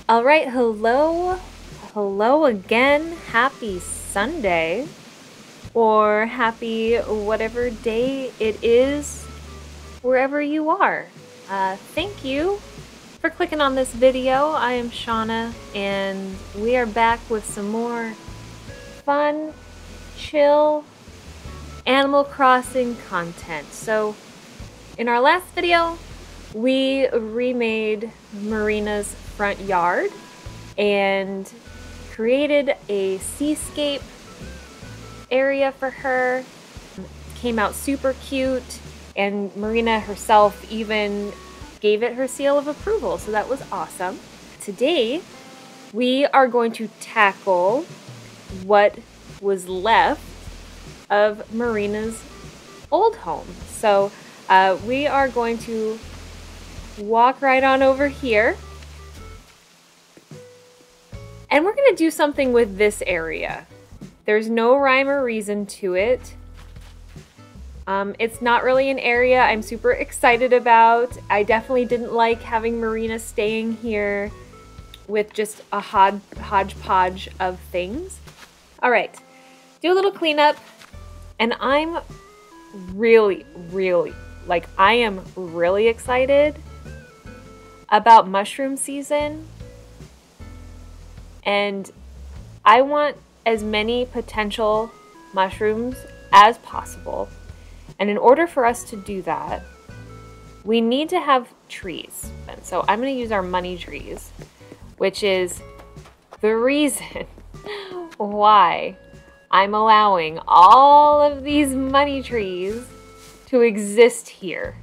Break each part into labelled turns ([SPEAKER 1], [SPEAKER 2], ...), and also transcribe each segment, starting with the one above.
[SPEAKER 1] All right, hello again. Happy Sunday, or happy whatever day it is, wherever you are. Thank you for clicking on this video. I am Shauna, and we are back with some more fun, chill Animal Crossing content. So, in our last video, we remade Marina's front yard and created a seascape area for her. Came out super cute, and Marina herself even gave it her seal of approval, so that was awesome. Today, we are going to tackle what was left of Marina's old home. So we are going to walk right on over here, and we're going to do something with this area. There's no rhyme or reason to it. It's not really an area I'm super excited about. I definitely didn't like having Marina staying here with just a hodgepodge of things. All right, do a little cleanup, and I'm really excited about mushroom season, and I want as many potential mushrooms as possible. And in order for us to do that, we need to have trees. And so I'm going to use our money trees, which is the reason why I'm allowing all of these money trees to exist here.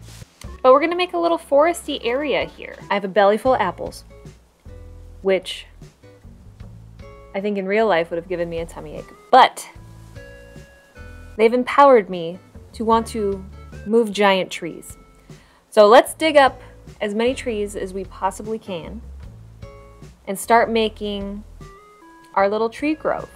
[SPEAKER 1] But we're going to make a little foresty area here. I have a belly full of apples, which I think in real life would have given me a tummy ache. But they've empowered me to want to move giant trees. So let's dig up as many trees as we possibly can and start making our little tree grove.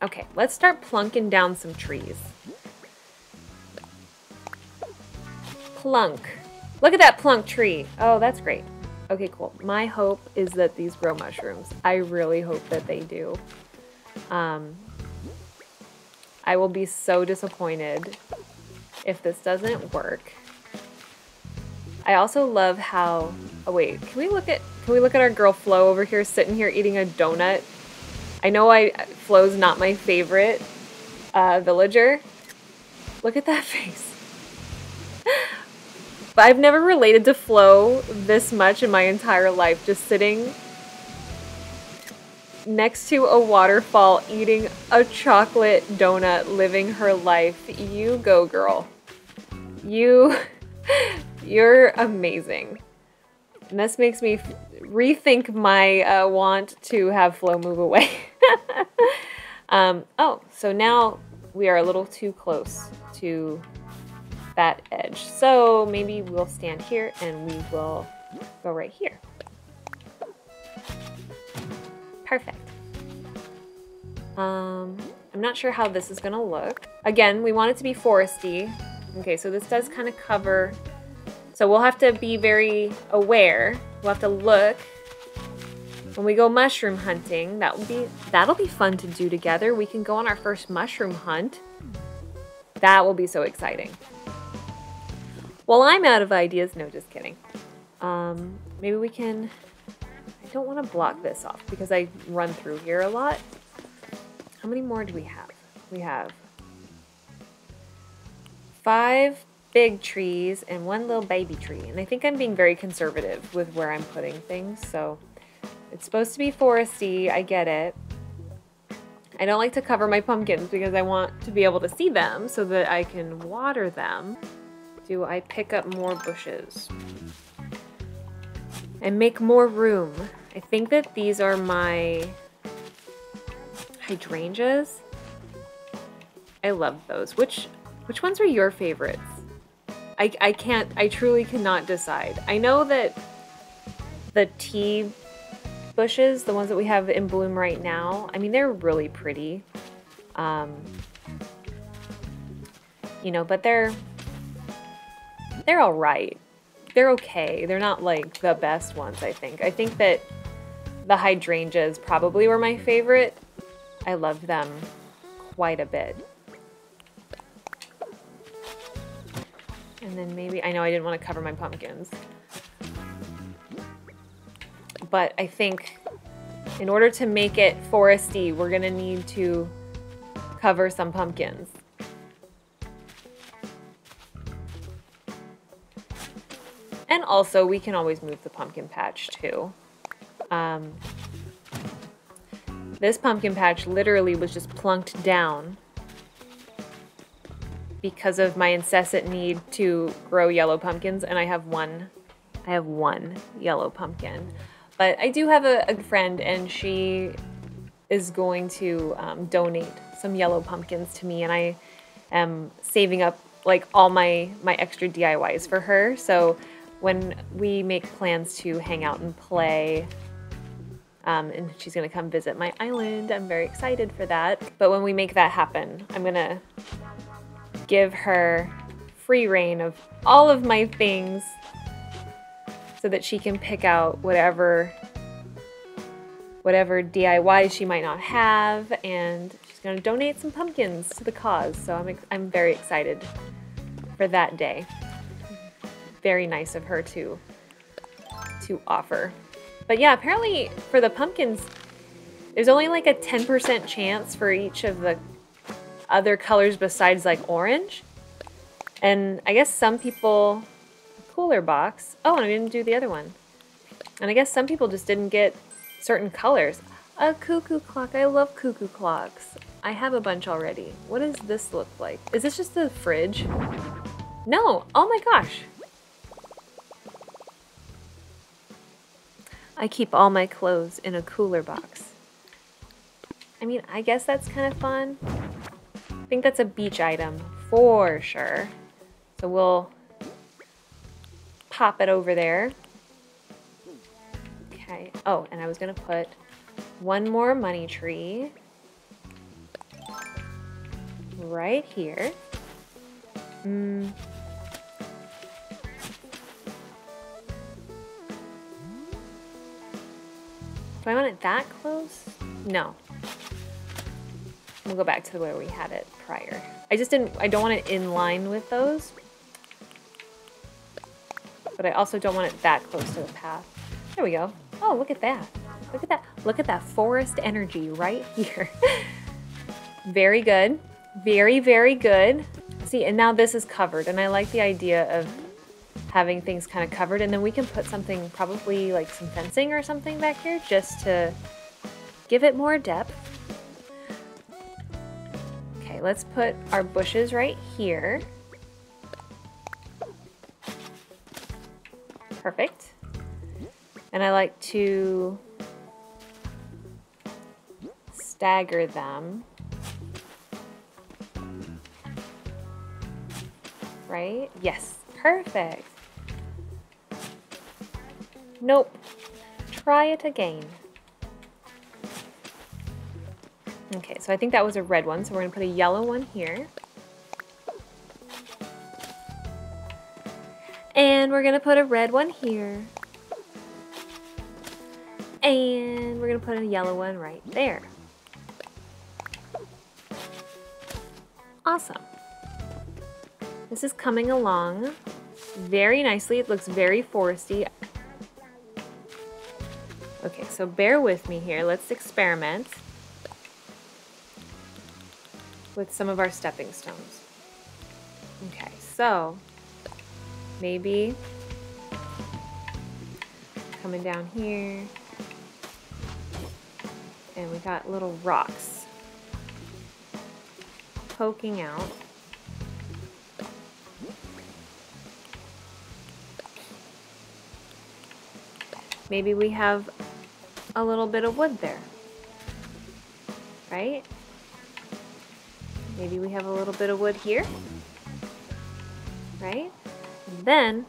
[SPEAKER 1] Okay, let's start plunking down some trees. Plunk. Look at that plunk tree. Oh, that's great. Okay, cool. My hope is that these grow mushrooms. I really hope that they do. I will be so disappointed if this doesn't work. I also love how, oh wait, can we look at our girl Flo over here sitting here eating a donut? I know Flo's not my favorite villager. Look at that face. But I've never related to Flo this much in my entire life, just sitting next to a waterfall eating a chocolate donut, living her life. You go, girl. You're amazing. And this makes me rethink my want to have Flo move away. Oh, so now we are a little too close to that edge. So maybe we'll stand here and we will go right here. Perfect. I'm not sure how this is gonna look. Again, we want it to be foresty. Okay, so this does kind of cover, so we'll have to be very aware. We'll have to look when we go mushroom hunting. That'll be fun to do together. We can go on our first mushroom hunt. That will be so exciting. Well, I'm out of ideas. No, just kidding. Maybe we can, I don't want to block this off because I run through here a lot. How many more do we have? We have 5 big trees and 1 little baby tree. And I think I'm being very conservative with where I'm putting things. So it's supposed to be foresty. I get it. I don't like to cover my pumpkins because I want to be able to see them so that I can water them. Do I pick up more bushes and make more room? I think that these are my hydrangeas. I love those. Which ones are your favorites? I truly cannot decide. I know that the tea bushes, the ones that we have in bloom right now, I mean, they're really pretty. You know, but they're all right. They're okay. They're not like the best ones, I think. I think that the hydrangeas probably were my favorite. I loved them quite a bit. And then maybe, I know I didn't want to cover my pumpkins. But I think in order to make it foresty, we're gonna need to cover some pumpkins. And also, we can always move the pumpkin patch too. This pumpkin patch literally was just plunked down because of my incessant need to grow yellow pumpkins, and I have one yellow pumpkin. But I do have a friend, and she is going to donate some yellow pumpkins to me, and I am saving up like all my extra DIYs for her. So when we make plans to hang out and play, and she's gonna come visit my island, I'm very excited for that. But when we make that happen, I'm gonna give her free reign of all of my things so that she can pick out whatever DIYs she might not have, and she's gonna donate some pumpkins to the cause. So I'm very excited for that day. Very nice of her to offer. But yeah, apparently for the pumpkins, there's only like a 10% chance for each of the other colors besides like orange. And I guess some people, cooler box. Oh, and I didn't do the other one. And I guess some people just didn't get certain colors. A cuckoo clock. I love cuckoo clocks. I have a bunch already. What does this look like? Is this just the fridge? No. Oh my gosh. I keep all my clothes in a cooler box. I mean, I guess that's kind of fun. I think that's a beach item for sure. So we'll pop it over there. Okay. Oh, and I was gonna put one more money tree right here. Do I want it that close? No. We'll go back to where we had it prior. I don't want it in line with those. but I also don't want it that close to the path. There we go. Oh, look at that. Look at that. Look at that forest energy right here. Very good. Very, very good. See, and now this is covered, and I like the idea of having things kind of covered, and then we can put something, probably like some fencing or something back here, just to give it more depth. Okay, let's put our bushes right here. Perfect. And I like to stagger them. Right? Yes, perfect. Nope. Try it again. Okay, so I think that was a red one, so we're gonna put a yellow one here. And we're gonna put a red one here. And we're gonna put a yellow one right there. Awesome. This is coming along very nicely. It looks very foresty. Okay, so bear with me here. Let's experiment with some of our stepping stones. Okay, so maybe coming down here, and we got little rocks poking out. Maybe we have a little bit of wood there, right? Maybe we have a little bit of wood here, right? And then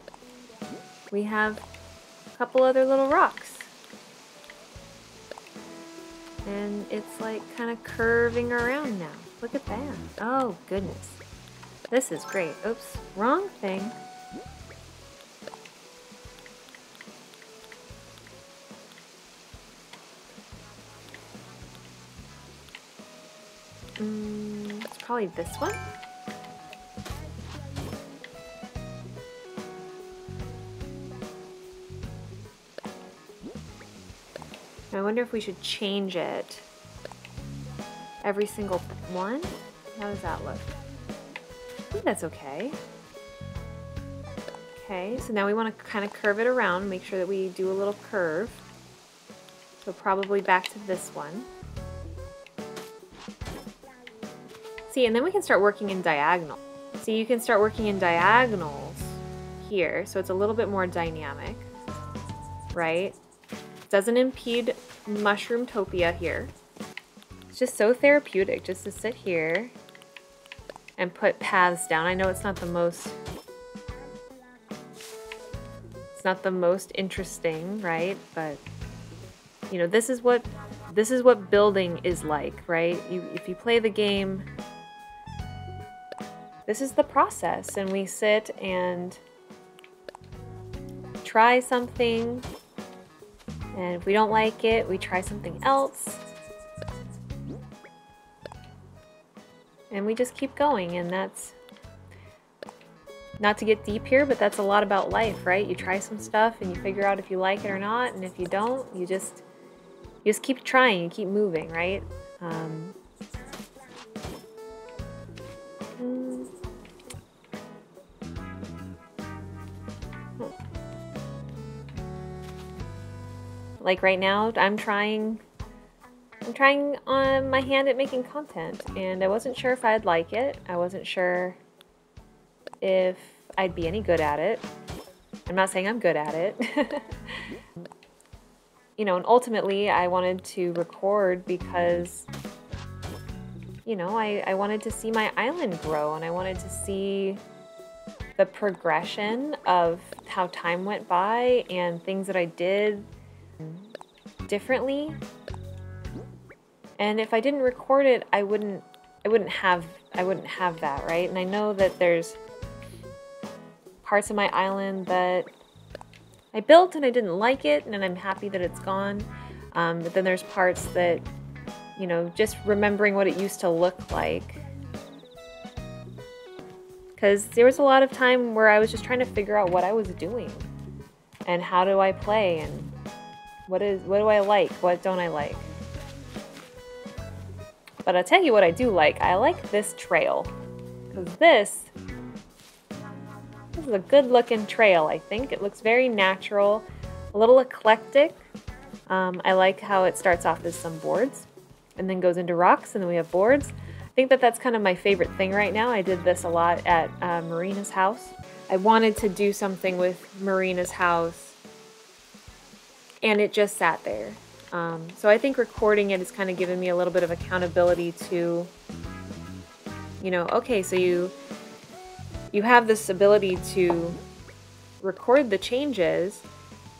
[SPEAKER 1] we have a couple other little rocks. And it's like kind of curving around now. Look at that. Oh, goodness. This is great. Oops, wrong thing. It's probably this one. I wonder if we should change it every single one. How does that look? I think that's okay. Okay, so now we want to kind of curve it around, make sure that we do a little curve. So probably back to this one. See, and then we can start working in diagonal. See, you can start working in diagonals here, so it's a little bit more dynamic, right? Doesn't impede Mushroomtopia here. It's just so therapeutic just to sit here and put paths down. I know it's not the most interesting, right? But you know, this is what building is like, right? If you play the game, this is the process, and we sit and try something, and if we don't like it, we try something else, and we just keep going. And that's not to get deep here, but that's a lot about life, right? You try some stuff and you figure out if you like it or not, and if you don't, you just keep trying, you keep moving, right? Like right now, I'm trying on my hand at making content, and I wasn't sure if I'd like it. I wasn't sure if I'd be any good at it. I'm not saying I'm good at it. You know, and ultimately I wanted to record because, you know, I wanted to see my island grow, and I wanted to see the progression of how time went by and things that I did differently. And if I didn't record it, I wouldn't have that, right? And I know that there's parts of my island that I built and I didn't like it, and I'm happy that it's gone. But then there's parts that, you know, just remembering what it used to look like. Because there was a lot of time where I was just trying to figure out what I was doing. and how do I play, and what do I like, what don't I like. But I'll tell you what I do like. I like this trail, because this is a good looking trail, I think. It looks very natural, a little eclectic. I like how it starts off as some boards and then goes into rocks, and then we have boards. I think that that's kind of my favorite thing right now. I did this a lot at Marina's house. I wanted to do something with Marina's house, and it just sat there. So I think recording it has kind of given me a little bit of accountability to, you know, okay, so you have this ability to record the changes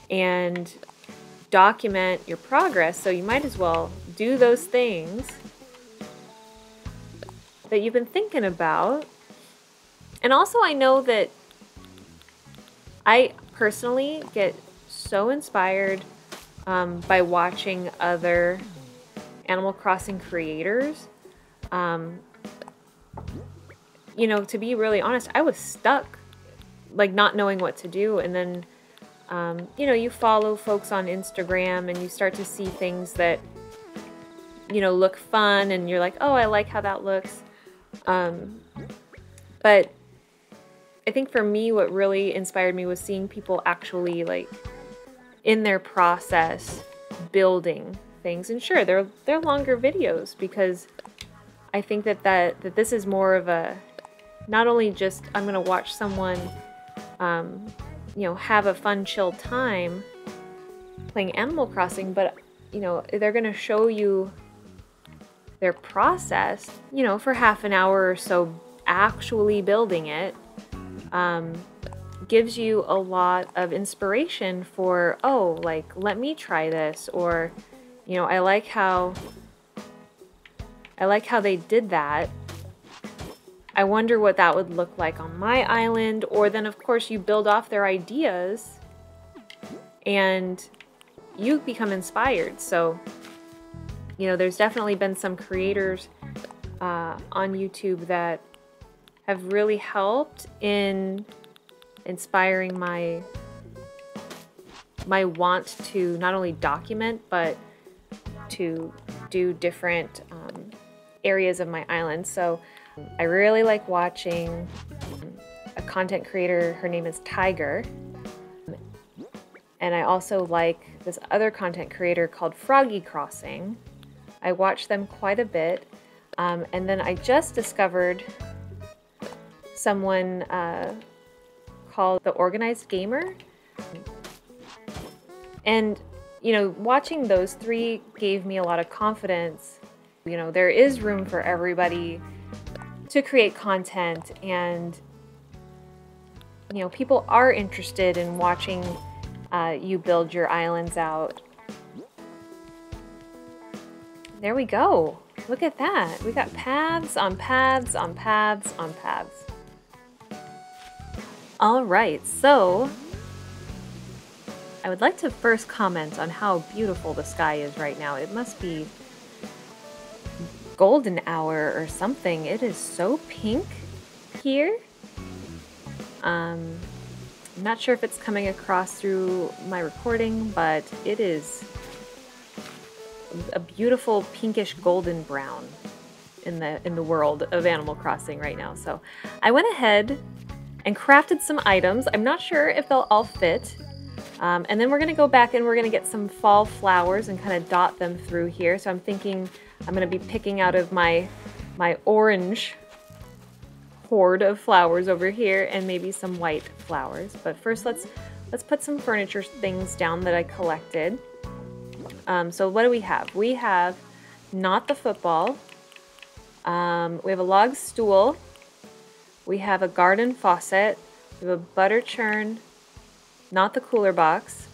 [SPEAKER 1] and document your progress, so you might as well do those things that you've been thinking about. And also, I know that I personally get so inspired by watching other Animal Crossing creators. You know, to be really honest, I was stuck, like not knowing what to do. And then, you know, you follow folks on Instagram and you start to see things that, you know, look fun, and you're like, oh, I like how that looks. But I think for me, what really inspired me was seeing people actually, like, in their process building things. And sure, they're longer videos, because I think that this is more of a, not only just I'm gonna watch someone you know, have a fun chill time playing Animal Crossing, but you know, they're gonna show you their process, you know, for half an hour or so actually building it. Gives you a lot of inspiration for, oh, like, let me try this, or, you know, I like how they did that. I wonder what that would look like on my island. Or then, of course, you build off their ideas and you become inspired. So, you know, there's definitely been some creators on YouTube that have really helped in inspiring my want to not only document, but to do different areas of my island. So I really like watching a content creator. Her name is Tiger. And I also like this other content creator called Froggy Crossing. I watch them quite a bit. And then I just discovered someone called The Organized Gamer. And, you know, watching those three gave me a lot of confidence. You know, there is room for everybody to create content, and, you know, people are interested in watching you build your islands out. There we go. Look at that. We got paths on paths on paths on paths. All right, so I would like to first comment on how beautiful the sky is right now. It must be golden hour or something. It is so pink here. I'm not sure if it's coming across through my recording, but it is a beautiful pinkish golden brown in the world of Animal Crossing right now. So I went ahead and crafted some items. I'm not sure if they'll all fit. And then we're gonna go back and we're gonna get some fall flowers and kind of dot them through here. So I'm thinking I'm gonna be picking out of my orange hoard of flowers over here and maybe some white flowers. But first let's put some furniture things down that I collected. So what do we have? We have not the football. We have a log stool. We have a garden faucet. We have a butter churn, not the cooler box,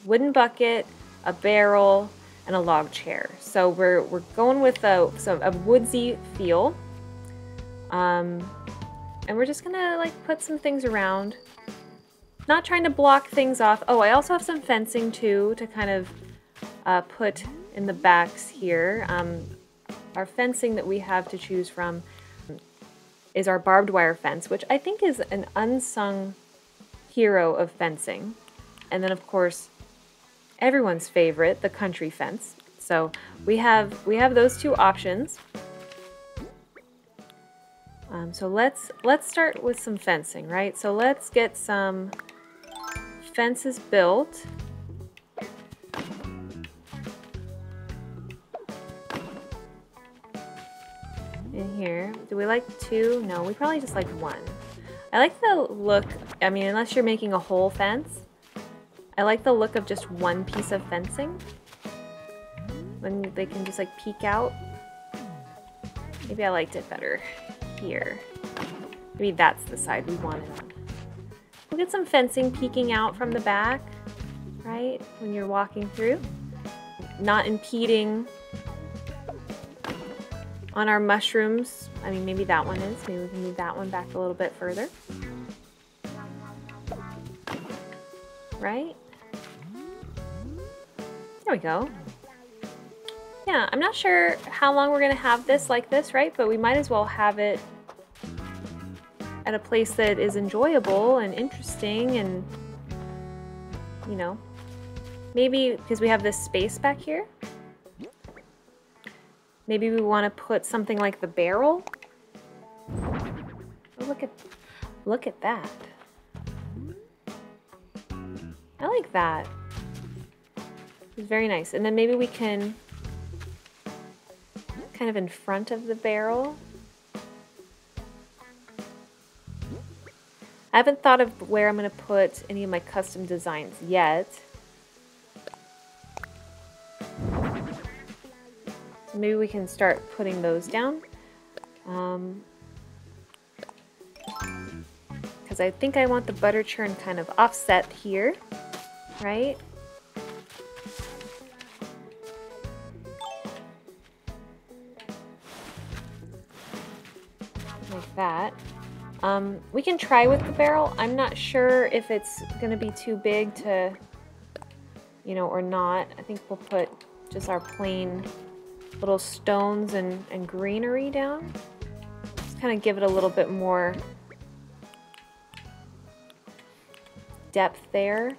[SPEAKER 1] wooden bucket, a barrel, and a log chair. So we're going with a woodsy feel. And we're just gonna like put some things around. Not trying to block things off. Oh, I also have some fencing too to kind of put in the backs here. Our fencing that we have to choose from is our barbed wire fence, which I think is an unsung hero of fencing. And then of course, everyone's favorite, the country fence. So we have those two options. So let's start with some fencing, right? So let's get some fences built. In here. Do we like two? No, we probably just like one. I like the look, I mean, unless you're making a whole fence, I like the look of just one piece of fencing. When they can just like peek out. Maybe I liked it better here. Maybe that's the side we wanted on. We'll get some fencing peeking out from the back, right? When you're walking through. Not impeding on our mushrooms. I mean, maybe that one is. Maybe we can move that one back a little bit further. Right? There we go. Yeah, I'm not sure how long we're gonna have this like this, right? But we might as well have it at a place that is enjoyable and interesting and, you know, maybe because we have this space back here. Maybe we want to put something like the barrel. Oh, look at that. I like that. It's very nice. And then maybe we can kind of in front of the barrel. I haven't thought of where I'm going to put any of my custom designs yet. Maybe we can start putting those down. Because I think I want the butter churn kind of offset here, right? Like that. We can try with the barrel. I'm not sure if it's going to be too big to, you know, or not. I think we'll put just our plain little stones and greenery down. Just kind of give it a little bit more depth there.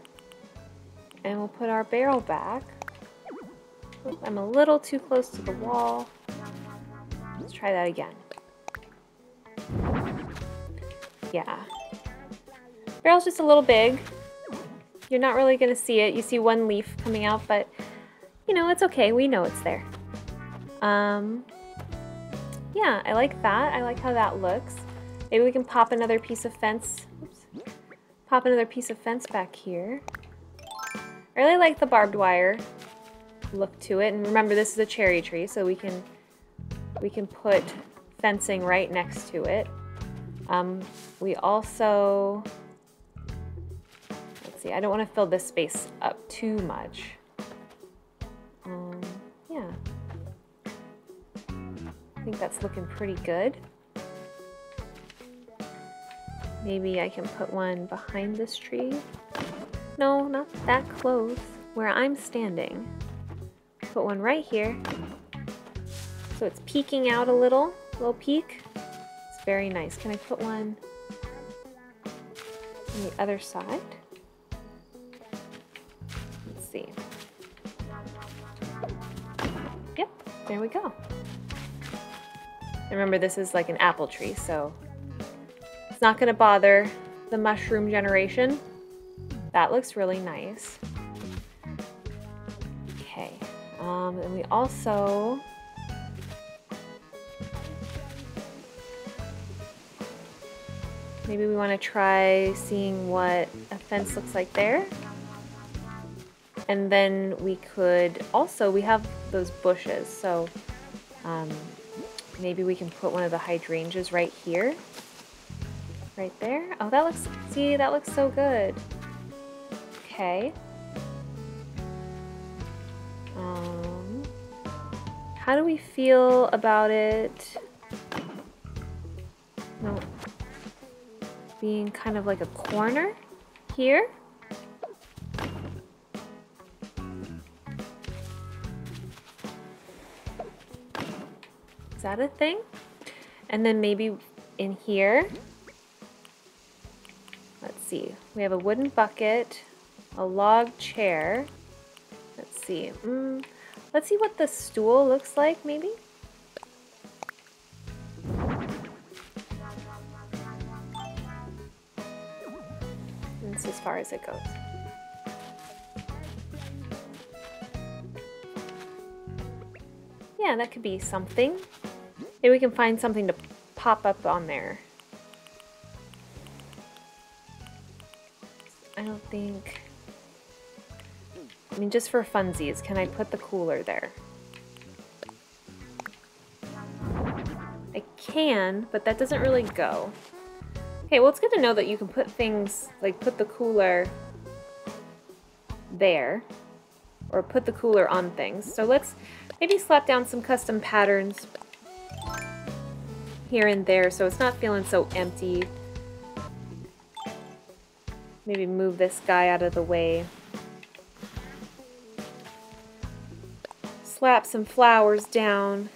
[SPEAKER 1] And we'll put our barrel back. Oop, I'm a little too close to the wall. Let's try that again. Yeah. Barrel's just a little big. You're not really going to see it. You see one leaf coming out, but you know, it's okay. We know it's there. Yeah, I like that. I like how that looks. Maybe we can pop another piece of fence. Oops. Pop another piece of fence back here. I really like the barbed wire look to it. And remember, this is a cherry tree, so we can put fencing right next to it. We also, let's see, I don't want to fill this space up too much. Yeah. I think that's looking pretty good. Maybe I can put one behind this tree. No, not that close, where I'm standing. Put one right here. So it's peeking out a little peek. It's very nice. Can I put one on the other side? Let's see. Yep, there we go. Remember, this is like an apple tree, so it's not going to bother the mushroom generation. That looks really nice. Okay, and we also maybe we want to try seeing what a fence looks like there. And then we could also, we have those bushes, so maybe we can put one of the hydrangeas right here. Right there. Oh, that looks, see, that looks so good. Okay. How do we feel about it? No, being kind of like a corner here. Is that a thing? And then maybe in here, let's see, we have a wooden bucket. a log chair. Let's see. Let's see what the stool looks like, maybe? That's as far as it goes. Yeah, that could be something. Maybe we can find something to pop up on there. I don't think... I mean, just for funsies, can I put the cooler there? I can, but that doesn't really go. Okay, well, it's good to know that you can put things, like put the cooler there, or put the cooler on things. So let's maybe slap down some custom patterns here and there so it's not feeling so empty. Maybe move this guy out of the way. Slap some flowers down,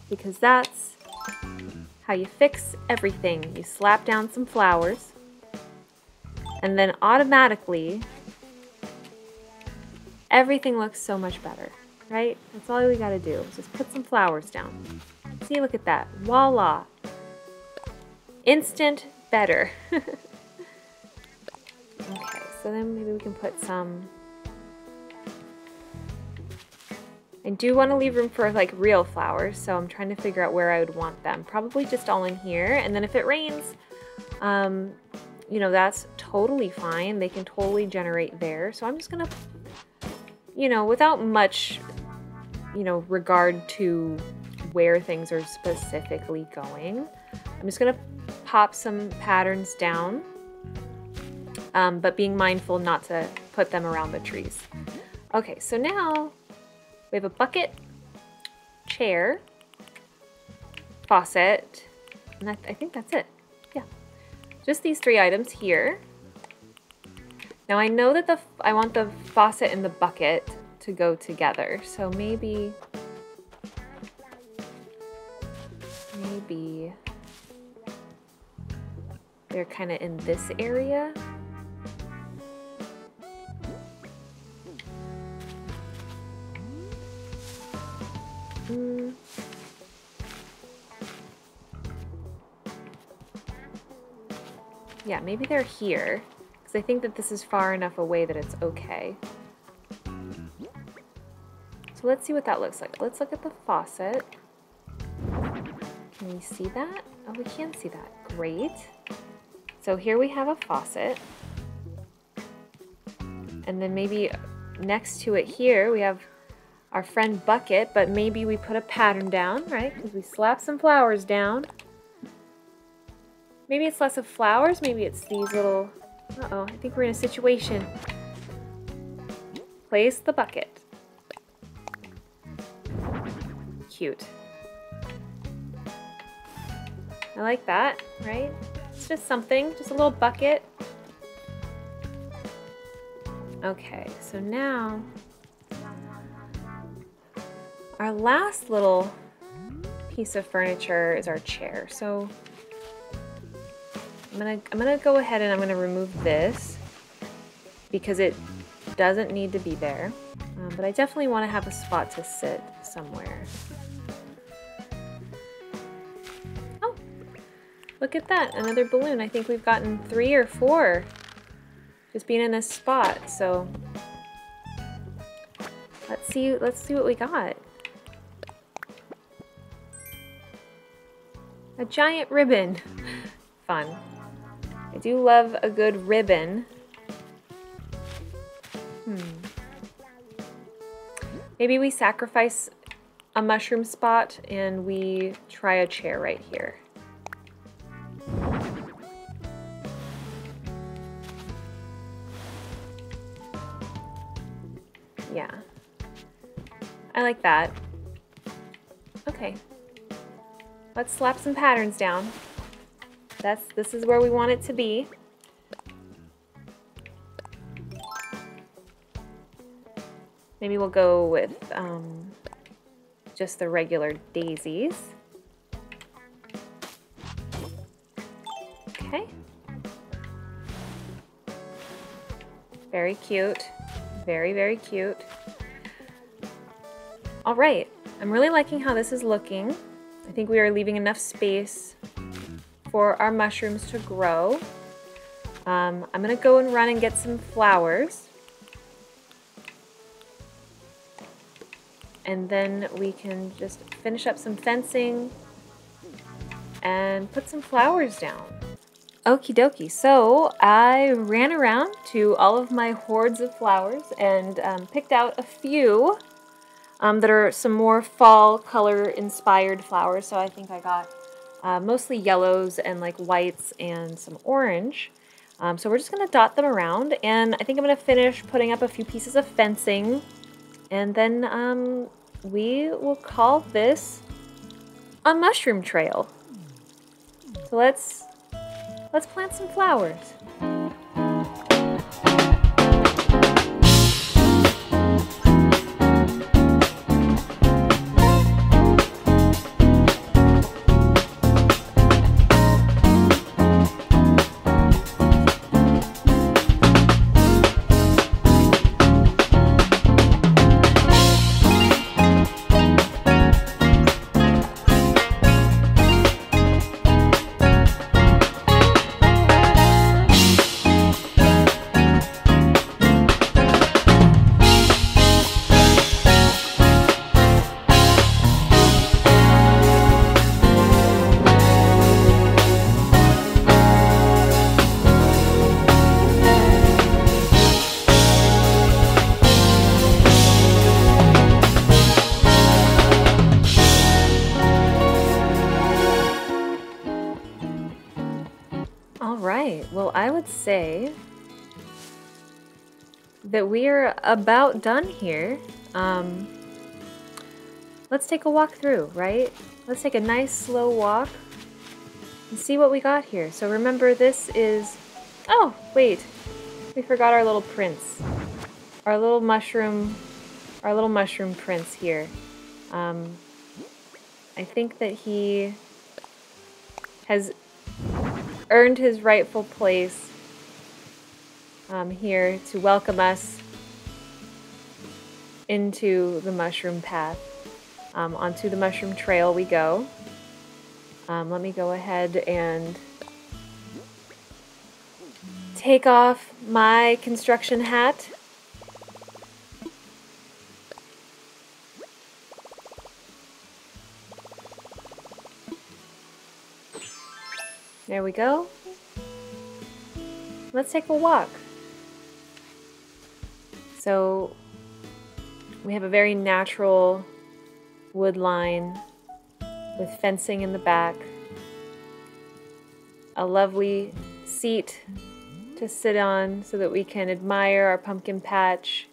[SPEAKER 1] because that's how you fix everything. You slap down some flowers, and then automatically everything looks so much better, right? That's all we gotta do, is just put some flowers down. See, look at that. Voila. Instant better. Okay, so then maybe we can put some... I do want to leave room for like real flowers, so I'm trying to figure out where I would want them. Probably just all in here, and then if it rains, you know, that's totally fine. They can totally generate there. So I'm just gonna, you know, without much, you know, regard to where things are specifically going, I'm just gonna pop some patterns down, but being mindful not to put them around the trees. Okay, so now we have a bucket, chair, faucet, and I think that's it. Yeah, just these 3 items here. Now I know that I want the faucet and the bucket to go together, so maybe they're kind of in this area. Yeah, maybe they're here, because I think that this is far enough away that it's okay. So let's see what that looks like. Let's look at the faucet. Can we see that? Oh, we can see that. Great. So here we have a faucet. And then maybe next to it here, we have our friend bucket, but maybe we put a pattern down, right? Because we slap some flowers down. Maybe it's less of flowers, maybe it's these little... Uh-oh, I think we're in a situation. Place the bucket. Cute. I like that, right? It's just something, just a little bucket. Okay, so now our last little piece of furniture is our chair. So I'm gonna go ahead and I'm gonna remove this because it doesn't need to be there. But I definitely want to have a spot to sit somewhere. Oh, look at that, another balloon. I think we've gotten 3 or 4 just being in this spot. So let's see what we got. A giant ribbon. Fun. I do love a good ribbon. Maybe we sacrifice a mushroom spot and we try a chair right here. Yeah. I like that. Okay. Let's slap some patterns down. This is where we want it to be. Maybe we'll go with just the regular daisies. Okay. Very cute. Very, very cute. All right, I'm really liking how this is looking. I think we are leaving enough space for our mushrooms to grow. I'm gonna go and run and get some flowers. And then we can just finish up some fencing and put some flowers down. Okie dokie, so I ran around to all of my hordes of flowers and picked out a few that are some more fall color inspired flowers. So I think I got mostly yellows and like whites and some orange. So we're just gonna dot them around, and I think I'm gonna finish putting up a few pieces of fencing, and then we will call this a mushroom trail. So let's plant some flowers. Well, I would say that we are about done here. Let's take a walk through, right? Let's take a nice slow walk and see what we got here. So remember, this is... Oh, wait. We forgot our little prince. Our little mushroom prince here. I think that he has earned his rightful place here to welcome us into the mushroom path. Onto the mushroom trail we go. Let me go ahead and take off my construction hat. There we go. Let's take a walk. So we have a very natural wood line with fencing in the back, a lovely seat to sit on so that we can admire our pumpkin patch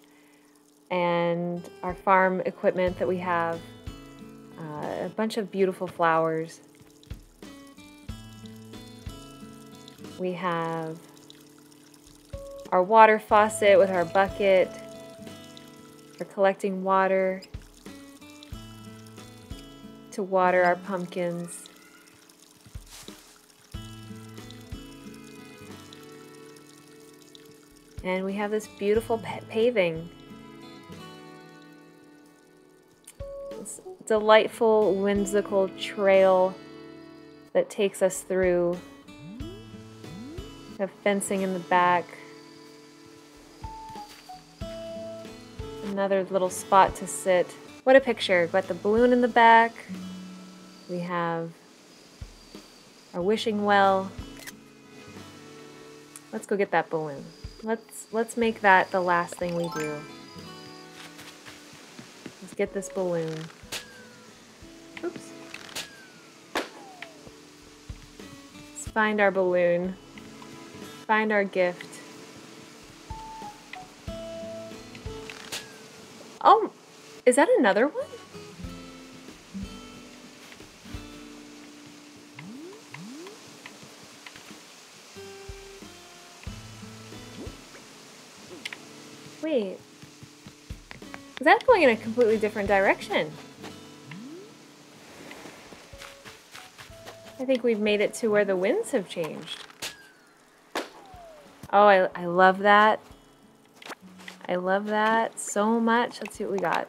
[SPEAKER 1] and our farm equipment that we have, a bunch of beautiful flowers. We have our water faucet with our bucket for collecting water to water our pumpkins. And we have this beautiful paving. This delightful, whimsical trail that takes us through. We have fencing in the back. Another little spot to sit. What a picture. We've got the balloon in the back. We have our wishing well. Let's go get that balloon. Let's make that the last thing we do. Let's get this balloon. Oops. Let's find our balloon. Find our gift. Oh, is that another one? Wait, is that going in a completely different direction? I think we've made it to where the winds have changed. Oh, I love that. I love that so much. Let's see what we got.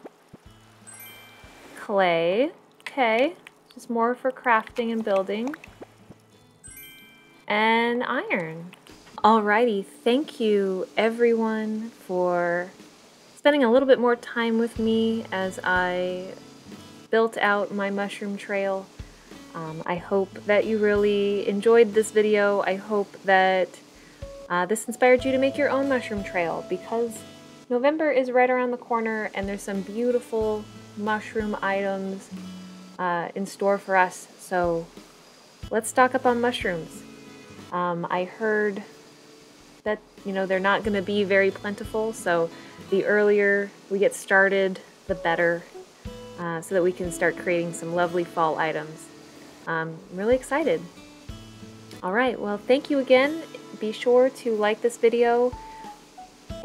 [SPEAKER 1] Clay. Okay. Just more for crafting and building. And iron. Alrighty. Thank you everyone for spending a little bit more time with me as I built out my mushroom trail. I hope that you really enjoyed this video. I hope that this inspired you to make your own mushroom trail, because November is right around the corner and there's some beautiful mushroom items in store for us. So let's stock up on mushrooms. I heard that, they're not going to be very plentiful, so the earlier we get started, the better, so that we can start creating some lovely fall items. I'm really excited. Alright, well, thank you again. Be sure to like this video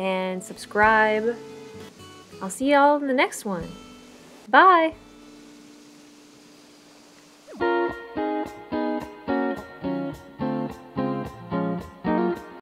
[SPEAKER 1] and subscribe. I'll see y'all in the next one. Bye!